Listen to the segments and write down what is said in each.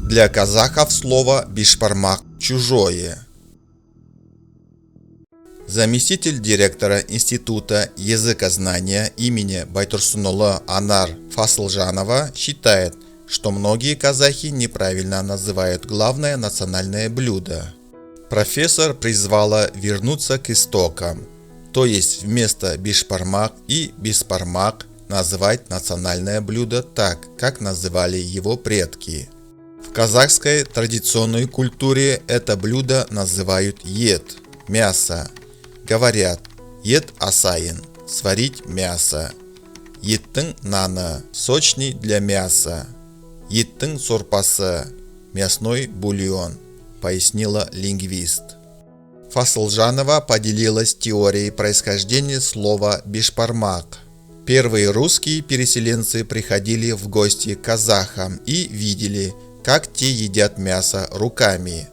Для казахов слово бишбармак чужое. Заместитель директора Института языкознания имени Байтурсунулы Анар Фасылжанова считает, что многие казахи неправильно называют главное национальное блюдо. Профессор призвала вернуться к истокам, то есть вместо бишбармак и беспармак называть национальное блюдо так, как называли его предки. В казахской традиционной культуре это блюдо называют ет – мясо. Говорят ет асайын – сварить мясо. Еттің наны – сочный для мяса. Еттің сорпасы – мясной бульон, пояснила лингвист. Фасылжанова поделилась теорией происхождения слова бишбармак. Первые русские переселенцы приходили в гости к казахам и видели, как те едят мясо руками.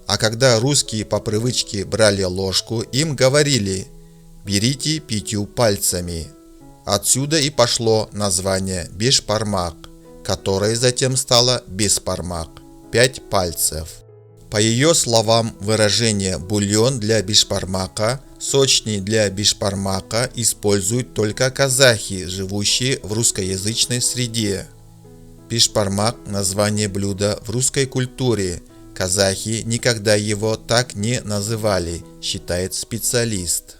А когда русские по привычке брали ложку, им говорили «берите 5 пальцами». Отсюда и пошло название бишбармак, которое затем стало беспармак – 5 пальцев. По ее словам, выражение «бульон для бишбармака», «сочный для бишбармака» используют только казахи, живущие в русскоязычной среде. Бишбармак – название блюда в русской культуре. Казахи никогда его так не называли, считает специалист.